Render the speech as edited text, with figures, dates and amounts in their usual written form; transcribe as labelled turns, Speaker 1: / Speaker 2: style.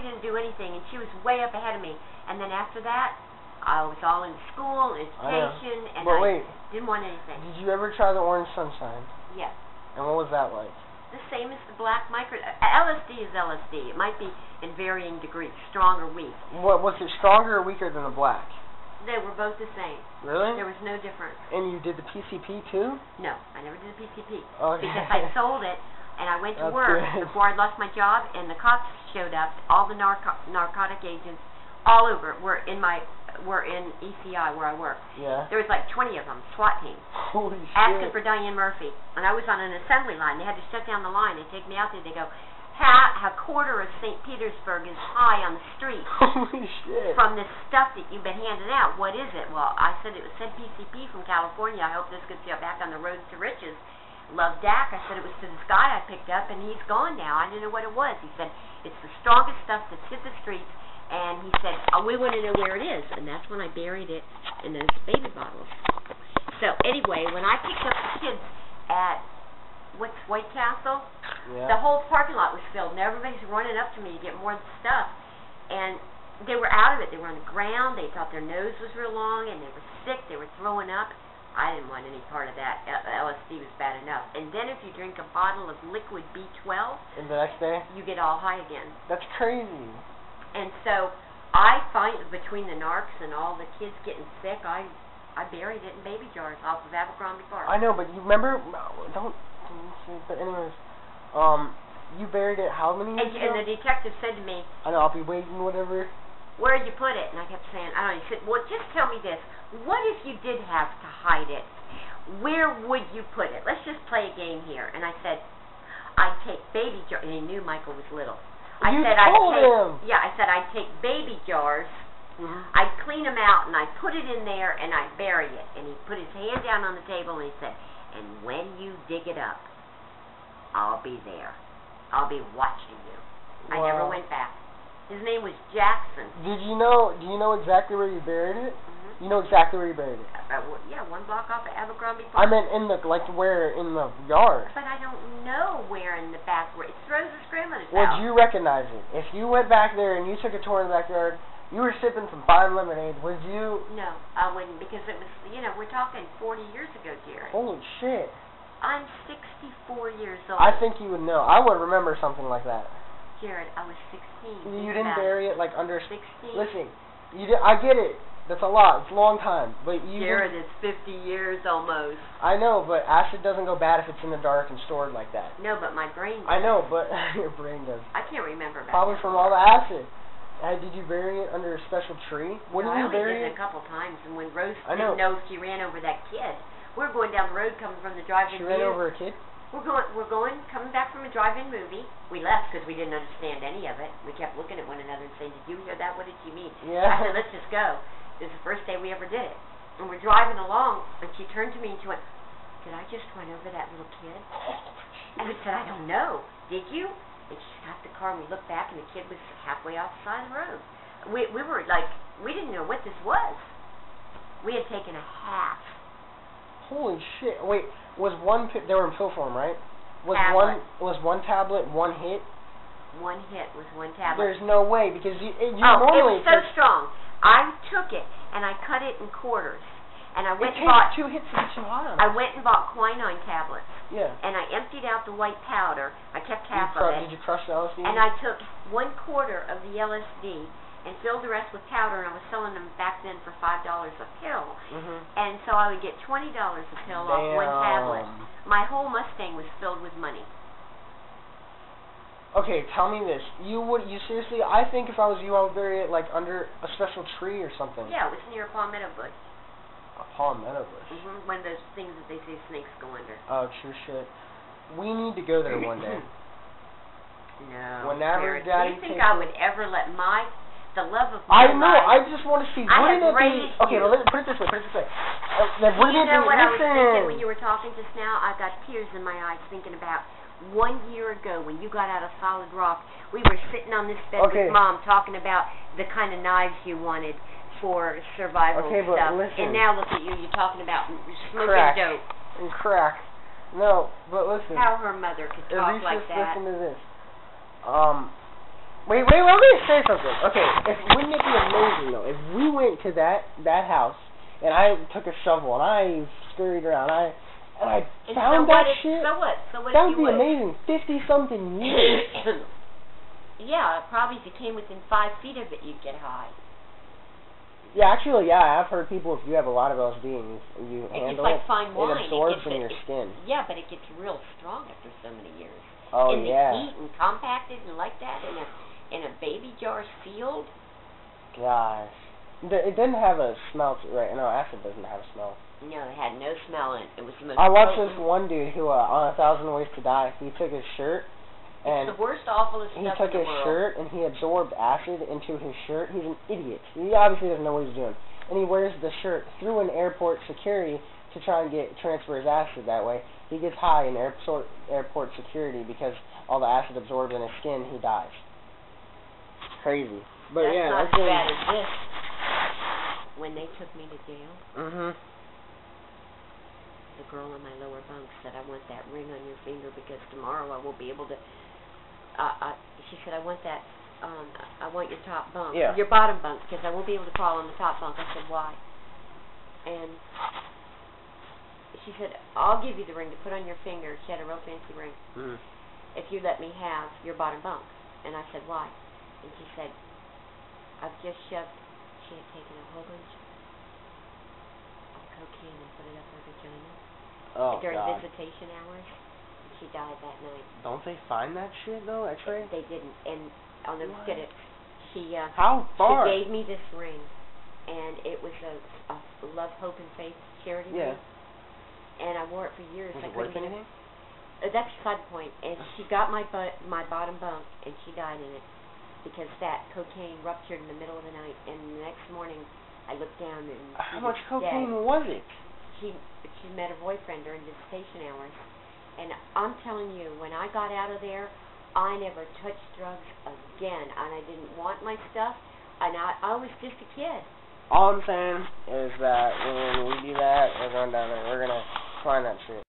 Speaker 1: didn't do anything, and she was way up ahead of me. And then after that, I was all in school, education, and I didn't want anything.
Speaker 2: Did you ever try the orange sunshine?
Speaker 1: Yes.
Speaker 2: And what was that like?
Speaker 1: The same as the black micro. LSD is LSD. It might be in varying degrees, strong or weak.
Speaker 2: What was it, stronger or weaker than the black?
Speaker 1: They were both the same.
Speaker 2: Really?
Speaker 1: There was no difference.
Speaker 2: And you did the PCP too?
Speaker 1: No, I never did the PCP.
Speaker 2: Okay.
Speaker 1: Because I sold it, and I went to work before I lost my job, and the cops showed up. All the narcotic agents, all over, were in ECI where I work.
Speaker 2: Yeah.
Speaker 1: There was like 20 of them, SWAT team.
Speaker 2: Holy shit.
Speaker 1: Asking for Diane Murphy. And I was on an assembly line. They had to shut down the line. They take me out there. They go, a quarter of St. Petersburg is high on the street.
Speaker 2: Holy shit.
Speaker 1: From this stuff that you've been handing out. What is it? Well, I said it said PCP from California. I hope this gets you back on the road to riches. Love Dak. I said it was to this guy I picked up, and he's gone now. I didn't know what it was. He said, it's the strongest stuff that's hit the streets. And he said, we want to know where it is. And that's when I buried it in those baby bottles. So anyway, when I picked up the kids at White Castle, the whole parking lot was filled, and everybody's running up to me to get more stuff. And they were out of it. They were on the ground. They thought their nose was real long, and they were sick. They were throwing up. I didn't want any part of that. LSD was bad enough. And then if you drink a bottle of liquid B12,
Speaker 2: and the next day,
Speaker 1: you get all high again.
Speaker 2: That's crazy. And
Speaker 1: so I find between the narcs and all the kids getting sick, I buried it in baby jars off of Abercrombie Park.
Speaker 2: I know, but you remember? But anyways, you buried it how many years ago?
Speaker 1: And the detective said to me,
Speaker 2: I know, I'll be waiting, whatever.
Speaker 1: Where'd you put it? And I kept saying, I don't know. He said, well, just tell me this. What if you did have to hide it? Where would you put it? Let's just play a game here. And I said, I'd take baby jars. And he knew Michael was little. I said I'd take baby jars. I'd clean them out, and I'd put it in there, and I'd bury it. And he put his hand down on the table, and he said, and when you dig it up, I'll be there. I'll be watching you. Wow. I never went back. His name was Jackson.
Speaker 2: Do you know exactly where you buried it? You know exactly where you buried it?
Speaker 1: Yeah, 1 block off of Abercrombie Park.
Speaker 2: I meant in the, where in the yard.
Speaker 1: But I don't know where in the back. It's Rose's grandmother's house.
Speaker 2: Would you recognize it? If you went back there and you took a tour in the backyard, you were sipping some fine lemonade, would you?
Speaker 1: No, I wouldn't, because it was, we're talking 40 years ago, Jared.
Speaker 2: Holy shit.
Speaker 1: I'm 64 years old.
Speaker 2: I think you would know. I would remember something like that.
Speaker 1: Jared, I was 16.
Speaker 2: You didn't bury it under
Speaker 1: 16.
Speaker 2: Listen, I get it. That's a lot. It's a long time. But
Speaker 1: Jared, it's 50 years almost.
Speaker 2: I know, but acid doesn't go bad if it's in the dark and stored like that.
Speaker 1: No, but my brain does.
Speaker 2: I know, but your brain does.
Speaker 1: I can't remember about
Speaker 2: Probably from all the acid. Did you bury it under a special tree? When did you bury
Speaker 1: it? I only did it a couple times, and when Rose
Speaker 2: know
Speaker 1: didn't know she ran over that kid. We were going down the road coming from the drive-in.
Speaker 2: She ran over a kid?
Speaker 1: Coming back from a drive-in movie. We left because we didn't understand any of it. We kept looking at one another and saying, did you hear that? What did she mean?
Speaker 2: Yeah.
Speaker 1: I said, let's just go. This is the first day we ever did it. And we're driving along, and she turned to me and she went, did I just run over that little kid? And I said, I don't know. Did you? And she stopped the car, and we looked back, and the kid was halfway off the side of the road. We were like, we didn't know what this was. We had taken a half.
Speaker 2: Holy shit. Wait, they were in pill form, right? Was one tablet one hit?
Speaker 1: One hit was one tablet.
Speaker 2: There's no way, because you
Speaker 1: normally... it was so strong. I took it, and I cut it in quarters. And I went and bought...
Speaker 2: 2 hits to be too high.
Speaker 1: I went and bought quinine tablets.
Speaker 2: Yeah.
Speaker 1: And I emptied out the white powder. I kept half of it.
Speaker 2: Did you crush the LSD?
Speaker 1: And I took 1/4 of the LSD and filled the rest with powder, and I was selling them back then for $5 a pill. And so I would get $20 a pill off one tablet. My whole Mustang was filled with money.
Speaker 2: Okay, tell me this. You seriously, I think if I was you, I would bury it under a special tree or something.
Speaker 1: Yeah, it was near a palmetto bush.
Speaker 2: A palmetto bush?
Speaker 1: One of those things that they say snakes go under.
Speaker 2: Oh, true shit. We need to go there one day.
Speaker 1: No.
Speaker 2: Whenever Daddy
Speaker 1: do you think I would ever let the love of
Speaker 2: I
Speaker 1: my
Speaker 2: know,
Speaker 1: life...
Speaker 2: I just want to see, wouldn't it be... Okay, well, put it this way.
Speaker 1: You know what I was thinking when you were talking just now? I got tears in my eyes thinking about 1 year ago when you got out of Solid Rock. We were sitting on this bed with Mom talking about the kind of knives you wanted for survival stuff.
Speaker 2: Listen.
Speaker 1: And now look at you, you're talking about smoking dope.
Speaker 2: And crack. No, but listen.
Speaker 1: How her mother could talk like that.
Speaker 2: Listen to this. Wait, let me say something. Okay, wouldn't it be amazing though if we went to that house and I took a shovel and I scurried around, and I found that shit?
Speaker 1: So what?
Speaker 2: That would be amazing. 50-something years.
Speaker 1: Yeah, probably if you came within 5 feet of it, you'd get high.
Speaker 2: Yeah, actually, I've heard people, if you have a lot of LSD and you handle
Speaker 1: like fine wine.
Speaker 2: it absorbs in your skin.
Speaker 1: Yeah, but it gets real strong after so many years.
Speaker 2: Oh,
Speaker 1: in
Speaker 2: yeah.
Speaker 1: the heat and compacted and like that in a baby jar sealed.
Speaker 2: Gosh. It didn't have a smell to it, right? No, acid doesn't have a smell.
Speaker 1: No, it had no smell in it. It was the most
Speaker 2: I watched this one dude who, on 1,000 Ways to Die, he took his shirt, and
Speaker 1: it's the worst, awfulest
Speaker 2: he
Speaker 1: stuff
Speaker 2: took
Speaker 1: in the
Speaker 2: his
Speaker 1: world.
Speaker 2: shirt and he absorbed acid into his shirt. He's an idiot. He obviously doesn't know what he's doing. And he wears the shirt through an airport security to try and transfer his acid that way. He gets high in airport security because all the acid absorbs in his skin. He dies. Crazy. But
Speaker 1: that's
Speaker 2: yeah,
Speaker 1: not
Speaker 2: that's
Speaker 1: as bad as this. When they took me to jail, the girl on my lower bunk said, "I want that ring on your finger because tomorrow I will be able to." She said, "I want that. I want your top bunk, your bottom bunk, because I won't be able to crawl on the top bunk." I said, "Why?" And she said, "I'll give you the ring to put on your finger." She had a real fancy ring. If you let me have your bottom bunk. And I said, "Why?" And she said, "I've just shoved." She had taken a whole bunch of cocaine and put it up her vagina during visitation hours. She died that night.
Speaker 2: Don't they find that shit though? X-ray?
Speaker 1: They didn't, and I'll never forget it. She
Speaker 2: how far?
Speaker 1: She gave me this ring, and it was a Love, Hope, and Faith charity ring. And I wore it for years.
Speaker 2: Was it worth anything?
Speaker 1: That's beside the point. And she got my bottom bunk, and she died in it because that cocaine ruptured in the middle of the night. And the next morning, I looked down and
Speaker 2: how much cocaine was it?
Speaker 1: She met her boyfriend during visitation hours. And I'm telling you, when I got out of there, I never touched drugs again. And I didn't want my stuff. And I was just a kid.
Speaker 2: All I'm saying is that when we do that, we're going down there. We're going to find that shit.